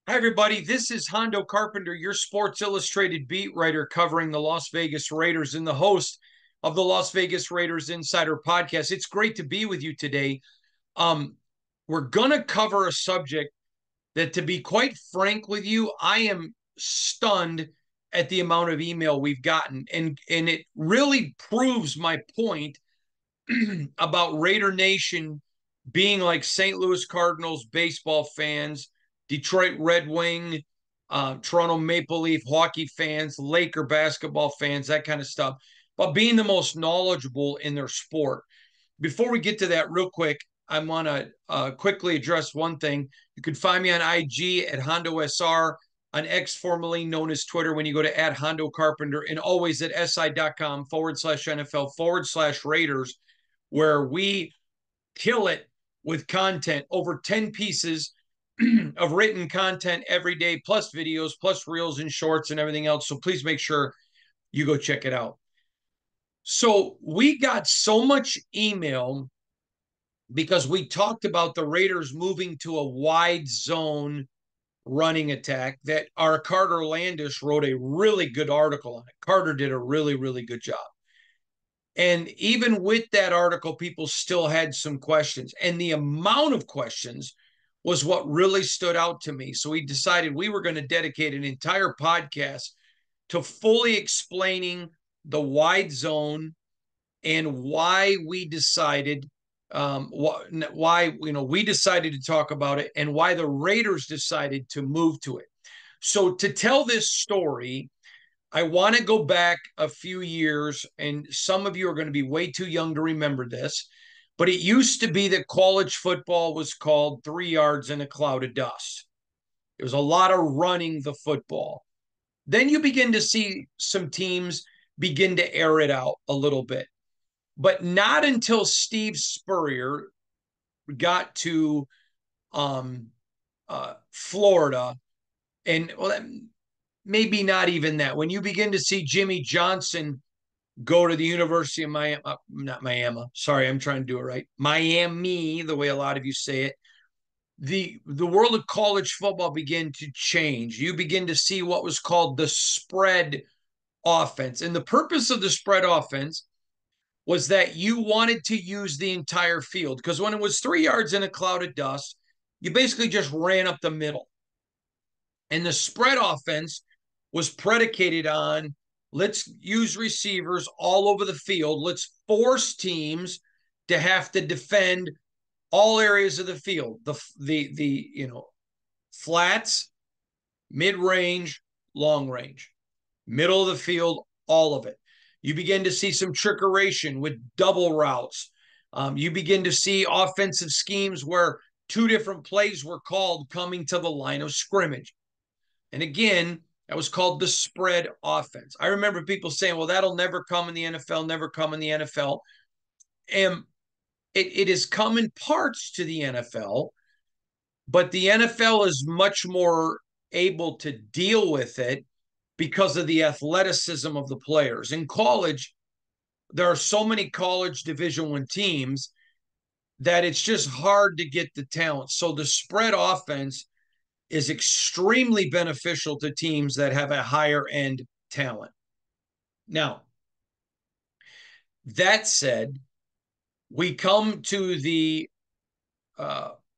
Hi, everybody. This is Hondo Carpenter, your Sports Illustrated beat writer covering the Las Vegas Raiders and the host of the Las Vegas Raiders Insider podcast. It's great to be with you today. Um, we're going to cover a subject that, to be quite frank with you, I am stunned at the amount of email we've gotten. And it really proves my point about Raider Nation being like St. Louis Cardinals baseball fans, Detroit Red Wing, Toronto Maple Leaf hockey fans, Laker basketball fans, that kind of stuff, but being the most knowledgeable in their sport. Before we get to that, real quick, I want to quickly address one thing. You can find me on IG at Hondo SR, on X, formerly known as Twitter, when you go to at Hondo Carpenter, and always at si.com/NFL/Raiders, where we kill it with content, over 10 pieces of written content every day, plus videos, plus reels and shorts and everything else. So please make sure you go check it out. So we got so much email because we talked about the Raiders moving to a wide zone running attack that our Carter Landis wrote a really good article on it. Carter did a really, really good job. And even with that article, people still had some questions. And the amount of questions was what really stood out to me. So we decided we were going to dedicate an entire podcast to fully explaining the wide zone and why we decided why we decided to talk about it and why the Raiders decided to move to it. So to tell this story, I want to go back a few years, and some of you are going to be way too young to remember this, but it used to be that college football was called 3 yards in a cloud of dust. It was a lot of running the football. Then you begin to see some teams begin to air it out a little bit, but not until Steve Spurrier got to Florida, and well, maybe not even that. When you begin to see Jimmy Johnson go to the University of Miami, not Miami. Sorry, I'm trying to do it right. Miami, the way a lot of you say it. The world of college football began to change. You begin to see what was called the spread offense. And the purpose of the spread offense was that you wanted to use the entire field, because when it was 3 yards in a cloud of dust, you basically just ran up the middle. And the spread offense was predicated on, let's use receivers all over the field. Let's force teams to have to defend all areas of the field. The flats, mid-range, long range, middle of the field, all of it. You begin to see some trickeration with double routes. You begin to see offensive schemes where two different plays were called coming to the line of scrimmage. And again, that was called the spread offense. I remember people saying, well, that'll never come in the NFL, never come in the NFL. And it has come in parts to the NFL, but the NFL is much more able to deal with it because of the athleticism of the players. In college, there are so many college Division I teams that it's just hard to get the talent. So the spread offense is extremely beneficial to teams that have a higher end talent. Now, that said, we come to the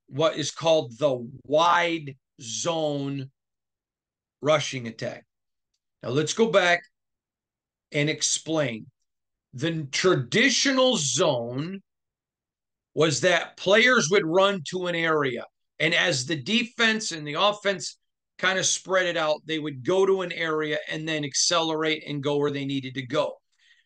what is called the wide zone rushing attack. Now, let's go back and explain. The traditional zone was that players would run to an area, and as the defense and the offense kind of spread it out, they would go to an area and then accelerate and go where they needed to go.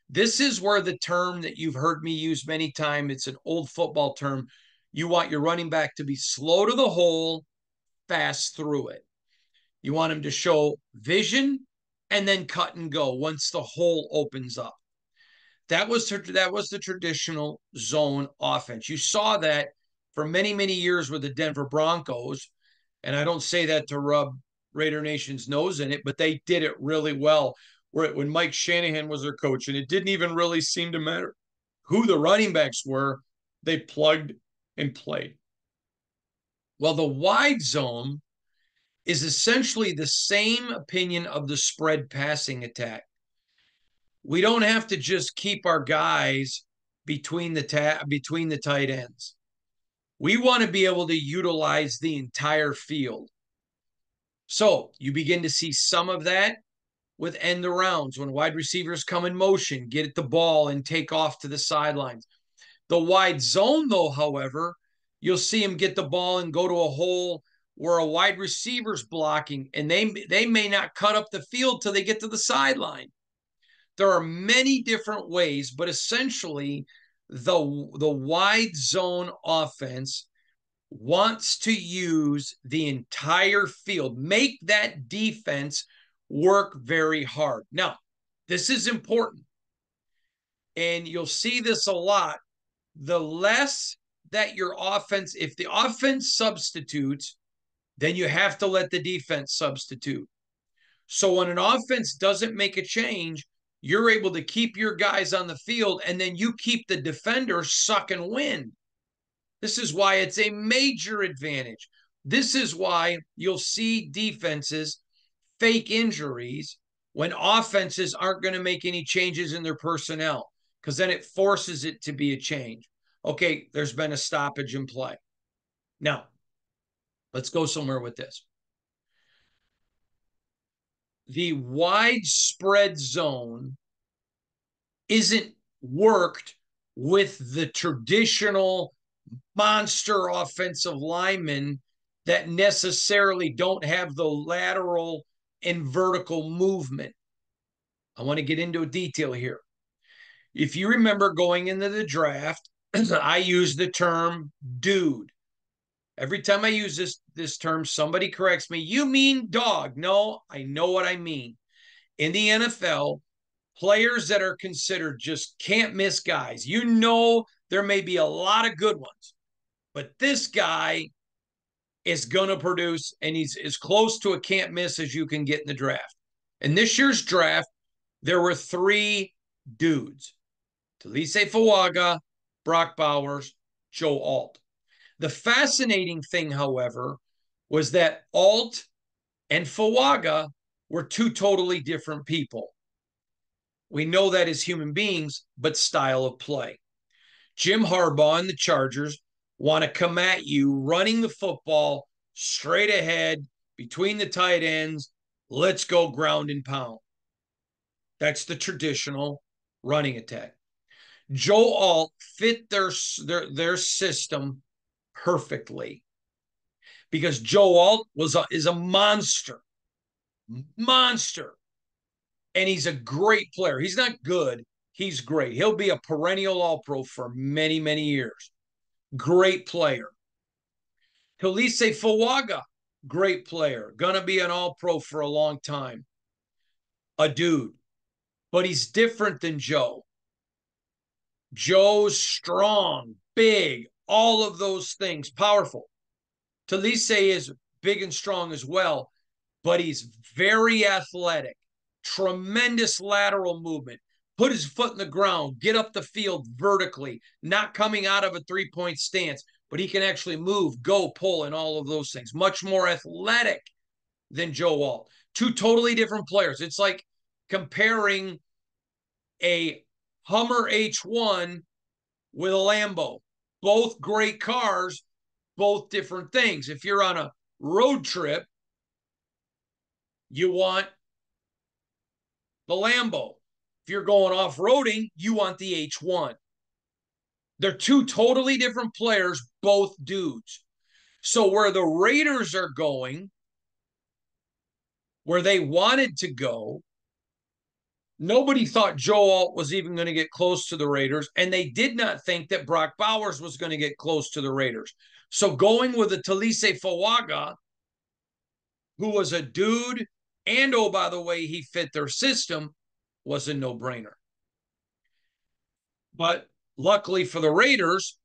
This is where the term that you've heard me use many times, it's an old football term. You want your running back to be slow to the hole, fast through it. You want him to show vision and then cut and go once the hole opens up. That was the traditional zone offense. You saw that for many, many years with the Denver Broncos, and I don't say that to rub Raider Nation's nose in it, but they did it really well. When Mike Shanahan was their coach, and it didn't even really seem to matter who the running backs were, they plugged and played. Well, the wide zone is essentially the same opinion of the spread passing attack. We don't have to just keep our guys between the tight ends. We want to be able to utilize the entire field. So you begin to see some of that with end arounds when wide receivers come in motion, get at the ball and take off to the sidelines. The wide zone, though, however, you'll see him get the ball and go to a hole where a wide receiver's blocking, and they may not cut up the field till they get to the sideline. There are many different ways, but essentially, the wide zone offense wants to use the entire field, make that defense work very hard. Now, this is important, and you'll see this a lot. The less that your offense, if the offense substitutes, then you have to let the defense substitute. So when an offense doesn't make a change, you're able to keep your guys on the field, and then you keep the defender sucking wind. This is why it's a major advantage. This is why you'll see defenses fake injuries when offenses aren't going to make any changes in their personnel, because then it forces it to be a change. Okay, there's been a stoppage in play. Now, let's go somewhere with this. The widespread zone isn't worked with the traditional monster offensive linemen that necessarily don't have the lateral and vertical movement. I want to get into a detail here. If you remember going into the draft, I use the term dude. Every time I use this term, somebody corrects me. You mean dog? No, I know what I mean. In the NFL, players that are considered just can't miss guys. You know, there may be a lot of good ones, but this guy is going to produce, and he's as close to a can't miss as you can get in the draft. In this year's draft, there were 3 dudes: Talise Fuaga, Brock Bowers, Joe Alt. The fascinating thing, however, was that Alt and Fuaga were 2 totally different people. We know that as human beings, but style of play. Jim Harbaugh and the Chargers want to come at you running the football straight ahead between the tight ends. Let's go ground and pound. That's the traditional running attack. Joe Alt fit their system perfectly because Joe Alt is a monster, and he's a great player. He's not good. He's great. He'll be a perennial All-Pro for many, many years. Great player. Talise Fuaga, great player. Gonna be an All-Pro for a long time. A dude. But he's different than Joe. Joe's strong, big, all of those things, powerful. Talise is big and strong as well, but he's very athletic, tremendous lateral movement, put his foot in the ground, get up the field vertically, not coming out of a 3-point stance, but he can actually move, go, pull, and all of those things. Much more athletic than Joe Alt. 2 totally different players. It's like comparing a Hummer H1 with a Lambo. Both great cars, both different things. If you're on a road trip, you want the Lambo. If you're going off-roading, you want the H1. They're 2 totally different players, both dudes. So where the Raiders are going, where they wanted to go, nobody thought Joe Alt was even going to get close to the Raiders, and they did not think that Brock Bowers was going to get close to the Raiders. So going with a Talise Fuaga, who was a dude, and oh, by the way, he fit their system, was a no-brainer. But luckily for the Raiders,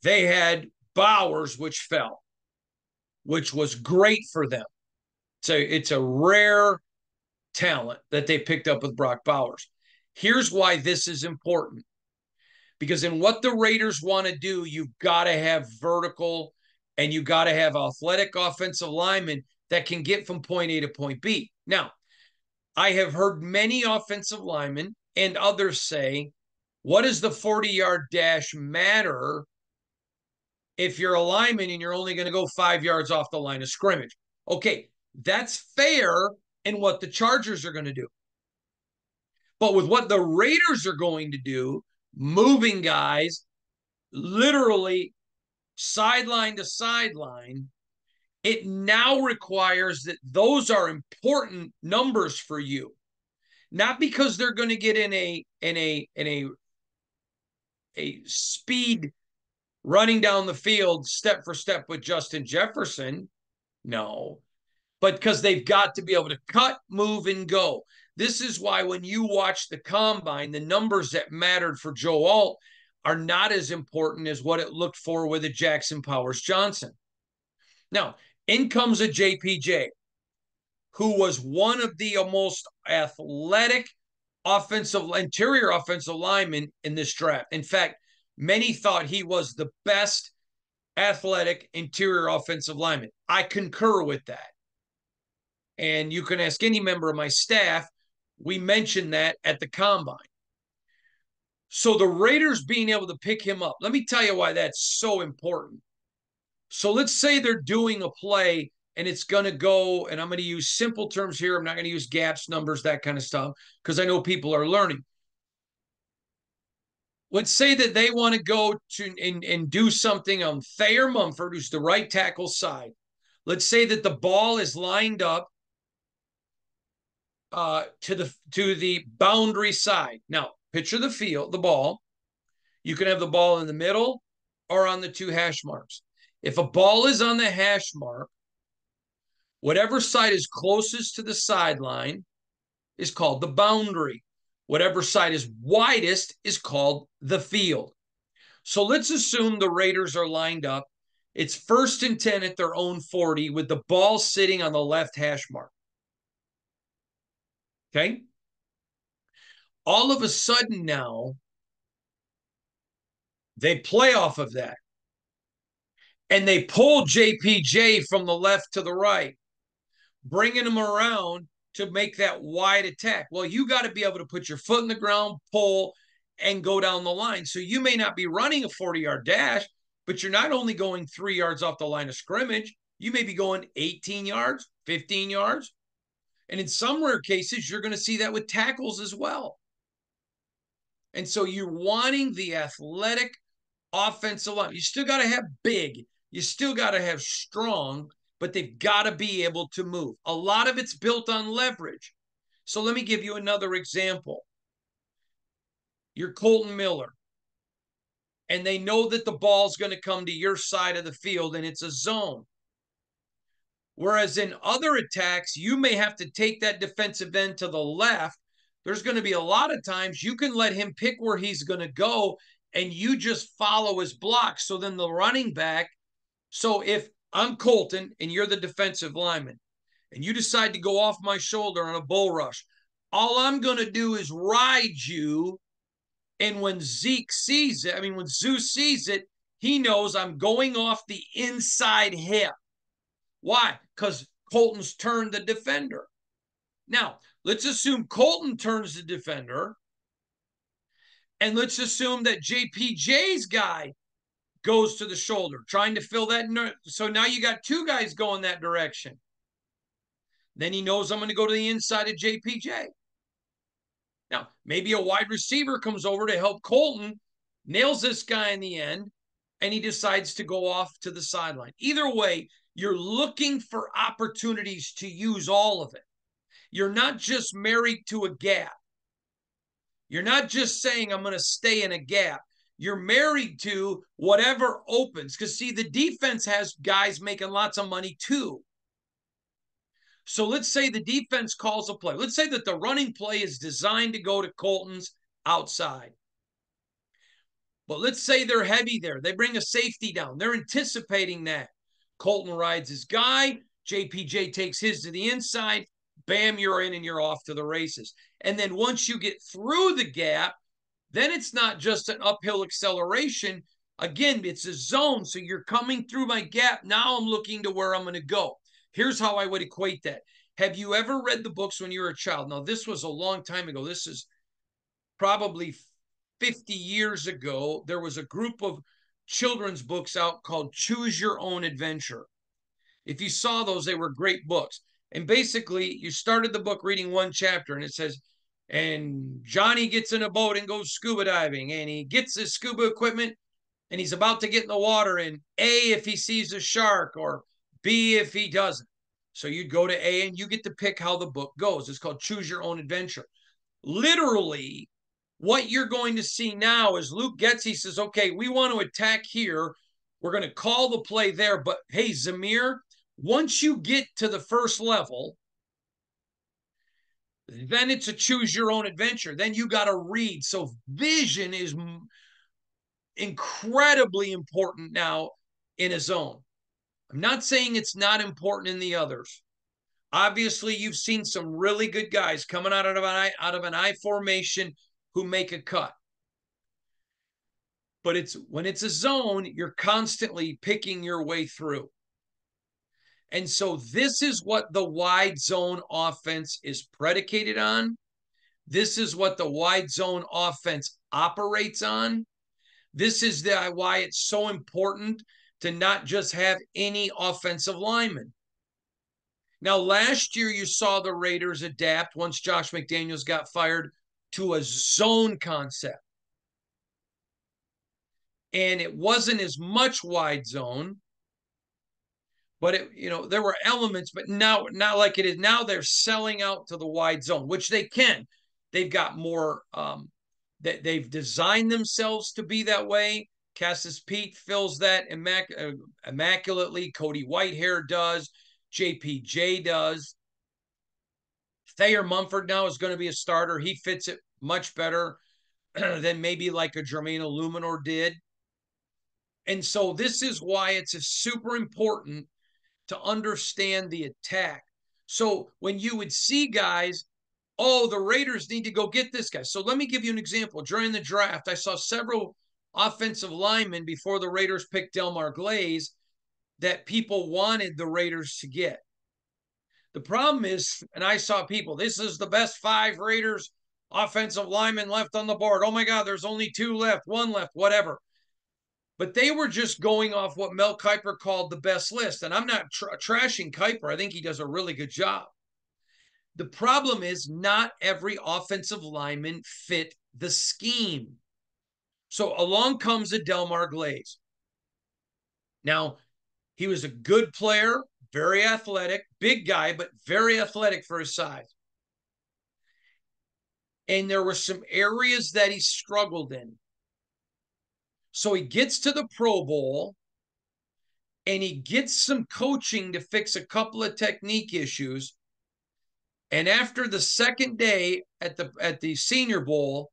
they had Bowers, which fell, which was great for them. So it's a rare talent that they picked up with Brock Bowers. Here's why this is important. Because in what the Raiders want to do, you've got to have vertical and you got to have athletic offensive linemen that can get from point A to point B. Now, I have heard many offensive linemen and others say, what does the 40-yard dash matter if you're a lineman and you're only going to go 5 yards off the line of scrimmage? Okay, that's fair in what the Chargers are going to do. But with what the Raiders are going to do, moving guys literally sideline to sideline, it now requires that those are important numbers for you. Not because they're going to get in a speed running down the field step for step with Justin Jefferson. No, but because they've got to be able to cut, move, and go. This is why when you watch the combine, the numbers that mattered for Joe Alt are not as important as what it looked for with a Jackson Powers Johnson. Now, in comes a JPJ, who was one of the most athletic interior offensive linemen in this draft. In fact, many thought he was the best athletic interior offensive lineman. I concur with that. And you can ask any member of my staff. We mentioned that at the combine. So the Raiders being able to pick him up, let me tell you why that's so important. So let's say they're doing a play and it's going to go, and I'm going to use simple terms here. I'm not going to use gaps, numbers, that kind of stuff, because I know people are learning. Let's say that they want to go to and do something on Thayer Mumford, who's the right tackle side. Let's say that the ball is lined up to the boundary side. Now, picture the field, the ball. You can have the ball in the middle or on the two hash marks. If a ball is on the hash mark, whatever side is closest to the sideline is called the boundary. Whatever side is widest is called the field. So let's assume the Raiders are lined up. It's 1st and 10 at their own 40 with the ball sitting on the left hash mark. Okay? All of a sudden now, they play off of that. And they pull JPJ from the left to the right, bringing him around to make that wide attack. Well, you got to be able to put your foot in the ground, pull, and go down the line. So you may not be running a 40-yard dash, but you're not only going 3 yards off the line of scrimmage, you may be going 18 yards, 15 yards. And in some rare cases, you're going to see that with tackles as well. And so you're wanting the athletic offensive line. You still got to have big. You still got to have strong, but they've got to be able to move. A lot of it's built on leverage. So let me give you another example. You're Colton Miller, and they know that the ball's going to come to your side of the field, and it's a zone. Whereas in other attacks, you may have to take that defensive end to the left. There's going to be a lot of times you can let him pick where he's going to go, and you just follow his block. So then the running back, so if I'm Colton and you're the defensive lineman, and you decide to go off my shoulder on a bull rush, all I'm going to do is ride you. And when Zeke sees it, when Zeus sees it, he knows I'm going off the inside hip. Why? Because Colton's turned the defender. Now, let's assume Colton turns the defender. And let's assume that JPJ's guy goes to the shoulder, trying to fill that. So now you got two guys going that direction. Then he knows I'm going to go to the inside of JPJ. Now, maybe a wide receiver comes over to help Colton, nails this guy in the end, and he decides to go off to the sideline. Either way, you're looking for opportunities to use all of it. You're not just married to a gap. You're not just saying, I'm going to stay in a gap. You're married to whatever opens. Because, see, the defense has guys making lots of money too. So let's say the defense calls a play. Let's say that the running play is designed to go to Colton's outside. But let's say they're heavy there. They bring a safety down. They're anticipating that. Colton rides his guy. JPJ takes his to the inside. Bam, you're in and you're off to the races. And then once you get through the gap, then it's not just an uphill acceleration. Again, it's a zone. So you're coming through my gap. Now I'm looking to where I'm going to go. Here's how I would equate that. Have you ever read the books when you were a child? Now, this was a long time ago. This is probably 50 years ago. There was a group of children's books out called Choose Your Own Adventure. If you saw those, they were great books. And basically, you started the book reading one chapter, and it says, and Johnny gets in a boat and goes scuba diving, and he gets his scuba equipment, and he's about to get in the water, and A, if he sees a shark, or B, if he doesn't. So you'd go to A, and you get to pick how the book goes. It's called Choose Your Own Adventure. Literally, what you're going to see now is Luke gets, he says, okay, we want to attack here. We're going to call the play there. But hey, Zamir, once you get to the first level, then it's a choose your own adventure. Then you got to read. So vision is incredibly important now in a zone. I'm not saying it's not important in the others. Obviously, you've seen some really good guys coming out of an I formation who make a cut. But it's when it's a zone, you're constantly picking your way through. And so this is what the wide zone offense is predicated on. This is what the wide zone offense operates on. This is why it's so important to not just have any offensive lineman. Now, last year you saw the Raiders adapt once Josh McDaniels got fired to a zone concept. And it wasn't as much wide zone, but there were elements, but now not like it is now. They're selling out to the wide zone, which they can. They've got more that they've designed themselves to be that way. Cassis Pete fills that immaculately. Cody Whitehair does. JPJ does. Thayer Mumford now is going to be a starter. He fits it much better than maybe like a Jermaine Illuminor did. And so this is why it's super important to understand the attack. So when you would see guys, oh, the Raiders need to go get this guy. So let me give you an example. During the draft, I saw several offensive linemen before the Raiders picked Delmar Glaze that people wanted the Raiders to get. The problem is, and I saw people, this is the best 5 Raiders offensive linemen left on the board. Oh my God, there's only 2 left, 1 left, whatever. But they were just going off what Mel Kiper called the best list. And I'm not trashing Kiper. I think he does a really good job. The problem is not every offensive lineman fit the scheme. So along comes a Delmar Glaze. Now, he was a good player, very athletic, big guy, but very athletic for his size. And there were some areas that he struggled in. So he gets to the Pro Bowl and he gets some coaching to fix a couple of technique issues. And after the second day at the Senior Bowl,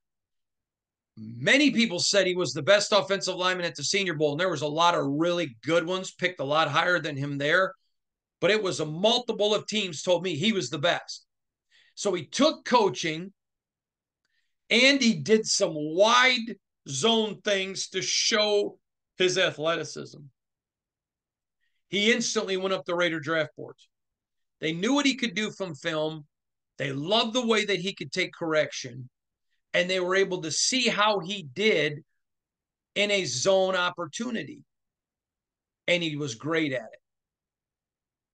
many people said he was the best offensive lineman at the Senior Bowl. And there was a lot of really good ones, picked a lot higher than him there. But it was a multiple of teams told me he was the best. So he took coaching and he did some wide zone things to show his athleticism. He instantly went up the Raider draft boards. They knew what he could do from film. They loved the way that he could take correction. And they were able to see how he did in a zone opportunity. And he was great at it.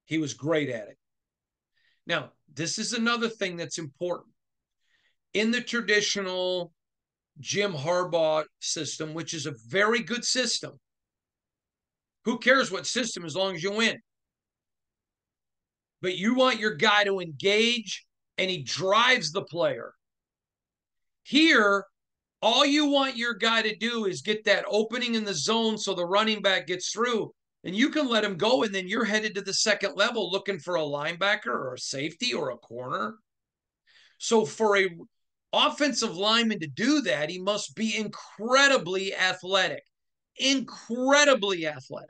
He was great at it. Now, this is another thing that's important. In the traditional Jim Harbaugh system, which is a very good system, who cares what system as long as you win? But you want your guy to engage and he drives the player. Here, all you want your guy to do is get that opening in the zone so the running back gets through. And you can let him go, and then you're headed to the second level looking for a linebacker or a safety or a corner. So for a offensive lineman to do that, he must be incredibly athletic. Incredibly athletic.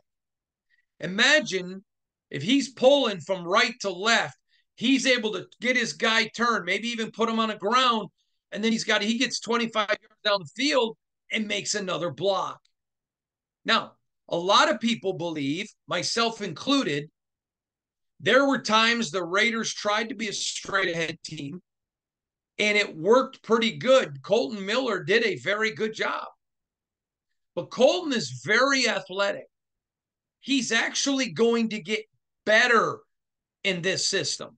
Imagine if he's pulling from right to left, he's able to get his guy turned, maybe even put him on the ground, and then he gets 25 yards down the field and makes another block. Now, a lot of people believe, myself included, There were times the Raiders tried to be a straight ahead team, and it worked pretty good. Colton Miller did a very good job. But Colton is very athletic. He's actually going to get better in this system.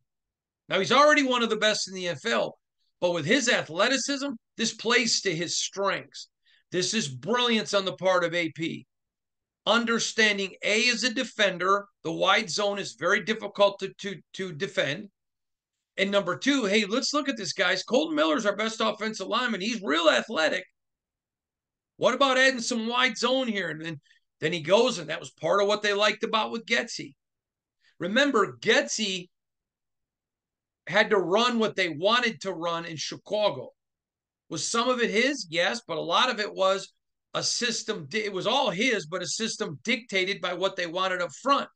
Now, he's already one of the best in the NFL, but with his athleticism, this plays to his strengths. This is brilliance on the part of AP. Understanding A as a defender, the wide zone is very difficult to defend. And number two, hey, let's look at this, guys. Colton Miller's our best offensive lineman. He's real athletic. What about adding some wide zone here? And then he goes, and that was part of what they liked about with Getsy. Remember, Getsy had to run what they wanted to run in Chicago. Was some of it his? Yes, but a lot of it was a system. It was all his, but a system dictated by what they wanted up front.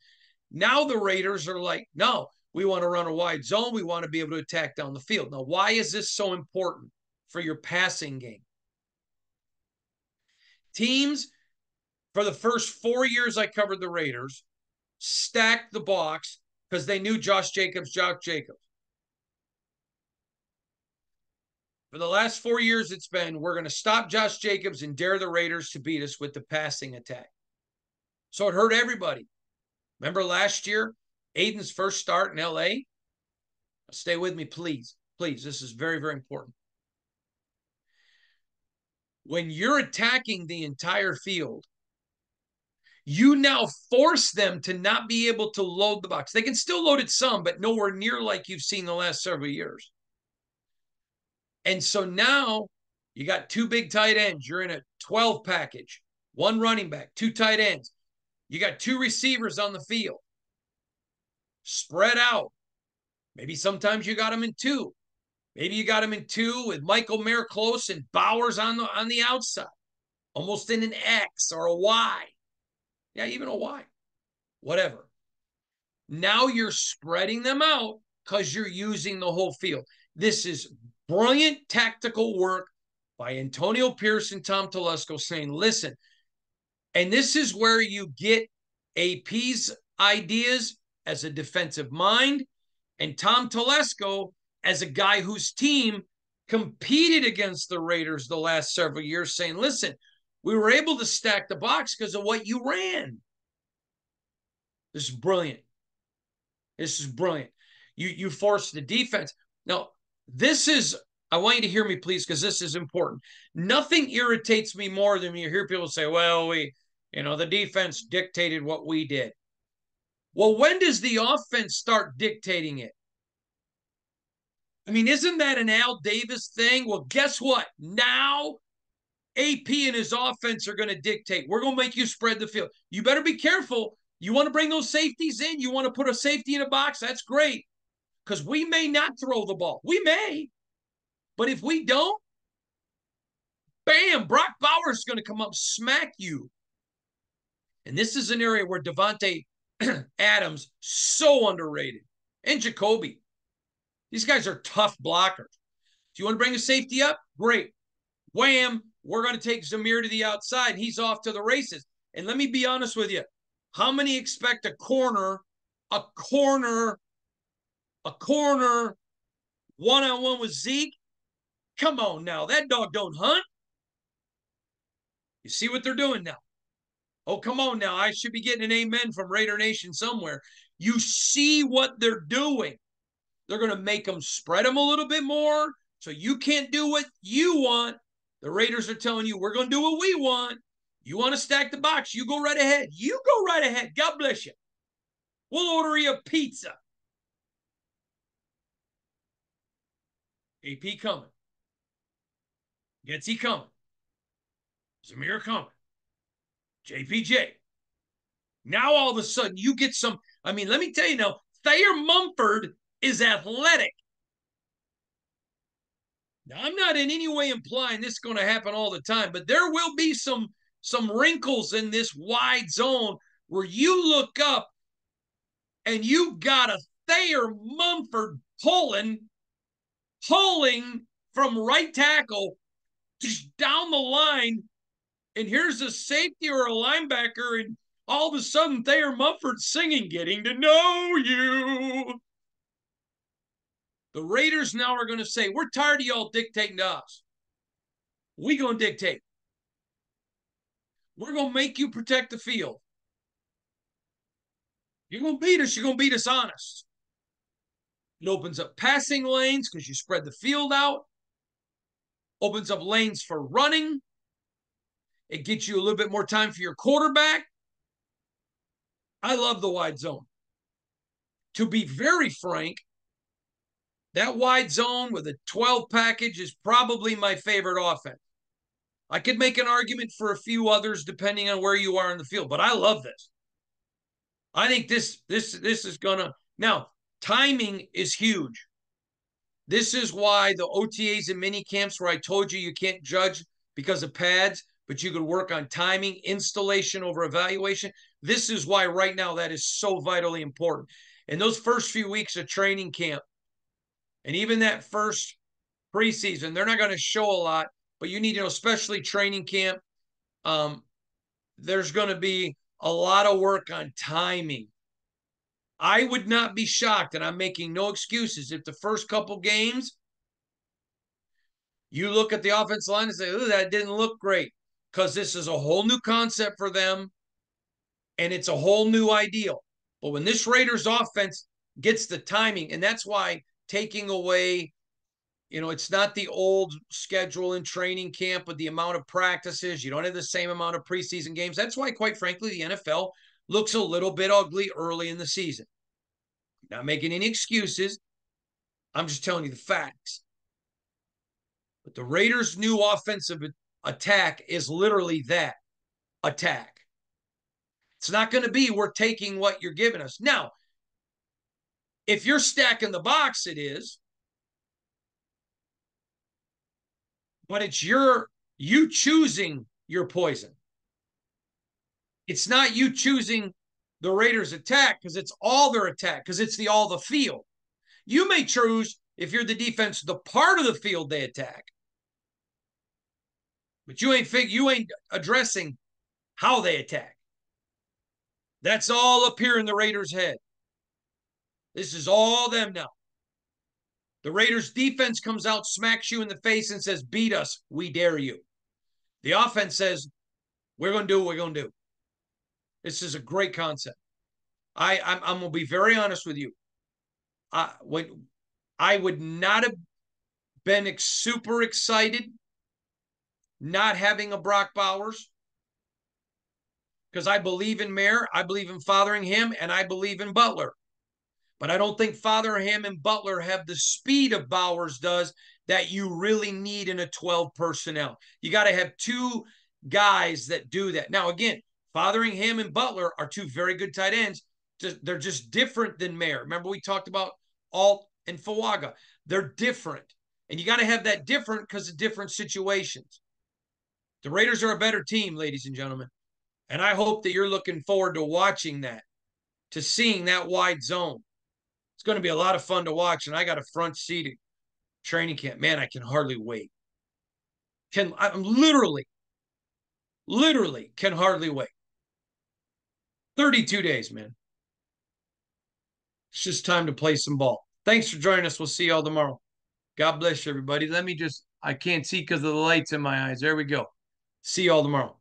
Now the Raiders are like, no, we want to run a wide zone. We want to be able to attack down the field. Now, why is this so important for your passing game? Teams, for the first 4 years I covered the Raiders, stacked the box because they knew Josh Jacobs. For the last 4 years, it's been, we're going to stop Josh Jacobs and dare the Raiders to beat us with the passing attack. So it hurt everybody. Remember last year, Aiden's first start in LA? Stay with me, please. Please, this is very, very important. When you're attacking the entire field, you now force them to not be able to load the box. They can still load it some, but nowhere near like you've seen the last several years. And so now you got two big tight ends. You're in a 12 package, one running back, two tight ends. You got two receivers on the field. Spread out. Maybe sometimes you got them in two. Maybe you got them in two with Michael Mayer close and Bowers on the outside, almost in an X or a Y. Yeah, even a Y. Whatever. Now you're spreading them out because you're using the whole field. This is brilliant tactical work by Antonio Pierce and Tom Telesco saying, listen, and this is where you get AP's ideas as a defensive mind and Tom Telesco as a guy whose team competed against the Raiders the last several years saying, listen, we were able to stack the box because of what you ran. This is brilliant. This is brilliant. You force the defense. Now, this is, I want you to hear me, please, because this is important. Nothing irritates me more than when you hear people say, well, the defense dictated what we did. Well, when does the offense start dictating it? I mean, isn't that an Al Davis thing? Well, guess what? Now AP and his offense are going to dictate. We're going to make you spread the field. You better be careful. You want to bring those safeties in? You want to put a safety in a box? That's great. Because we may not throw the ball. We may. But if we don't, bam, Brock Bowers is going to come up, smack you. And this is an area where Devontae Adams, so underrated. And Jacoby. These guys are tough blockers. Do you want to bring a safety up? Great. Wham, we're going to take Zamir to the outside. He's off to the races. And let me be honest with you. How many expect a corner, one-on-one with Zeke? Come on now. That dog don't hunt. You see what they're doing now? Oh, come on now. I should be getting an amen from Raider Nation somewhere. You see what they're doing. They're going to make them spread them a little bit more so you can't do what you want. The Raiders are telling you, we're going to do what we want. You want to stack the box, you go right ahead. You go right ahead. God bless you. We'll order you a pizza. AP coming. Getsy coming. Zamir coming. JPJ. Now all of a sudden you get some, I mean, let me tell you now, Thayer Mumford is athletic. Now, I'm not in any way implying this is going to happen all the time, but there will be some wrinkles in this wide zone where you look up and you got a Thayer Mumford pulling from right tackle down the line, and here's a safety or a linebacker, and All of a sudden, Thayer Mumford singing, Getting to Know You. The Raiders now are going to say, we're tired of y'all dictating to us. We going to dictate. We're going to make you protect the field. You're going to beat us. You're going to beat us honest. It opens up passing lanes because you spread the field out. Opens up lanes for running. It gets you a little bit more time for your quarterback. I love the wide zone. To be very frank, that wide zone with a 12 package is probably my favorite offense. I could make an argument for a few others depending on where you are in the field, but I love this. I think this is gonna now timing is huge. This is why the OTAs and mini camps where I told you can't judge because of pads, but you could work on timing, installation over evaluation. This is why right now that is so vitally important. In those first few weeks of training camp, and even that first preseason, they're not going to show a lot, but you need to know, especially training camp, there's going to be a lot of work on timing. I would not be shocked, and I'm making no excuses, if the first couple games you look at the offensive line and say, oh, that didn't look great, because this is a whole new concept for them, and it's a whole new ideal. But when this Raiders offense gets the timing, and that's why taking away, it's not the old schedule in training camp with the amount of practices. You don't have the same amount of preseason games. That's why, quite frankly, the NFL looks a little bit ugly early in the season. Not making any excuses. I'm just telling you the facts. But the Raiders' new offensive attack is literally that, attack. It's not going to be we're taking what you're giving us. Now, if you're stacking the box, it is. But it's you choosing your poison. It's not you choosing the Raiders' attack because it's all their attack, because it's all the field. You may choose, if you're the defense, the part of the field they attack. But you ain't addressing how they attack. That's all up here in the Raiders' head. This is all them now. The Raiders' defense comes out, smacks you in the face, and says, beat us, we dare you. The offense says, we're going to do what we're going to do. This is a great concept. I'm going to be very honest with you. When I would not have been super excited not having a Brock Bowers, because I believe in Mayer, I believe in fathering him, and I believe in Butler. But I don't think Fatherham and Butler have the speed of Bowers does that you really need in a 12 personnel. You got to have two guys that do that. Now, again, Fotheringham and Butler are two very good tight ends. They're just different than Mayer. Remember, we talked about Alt and Fawaga. They're different. And you got to have that different because of different situations. The Raiders are a better team, ladies and gentlemen. And I hope that you're looking forward to watching that, to seeing that wide zone. It's going to be a lot of fun to watch, and I got a front seat at training camp. Man, I can hardly wait. I'm literally can hardly wait. 32 days, man. It's just time to play some ball. Thanks for joining us. We'll see y'all tomorrow. God bless you, everybody. I can't see because of the lights in my eyes. There we go. See y'all tomorrow.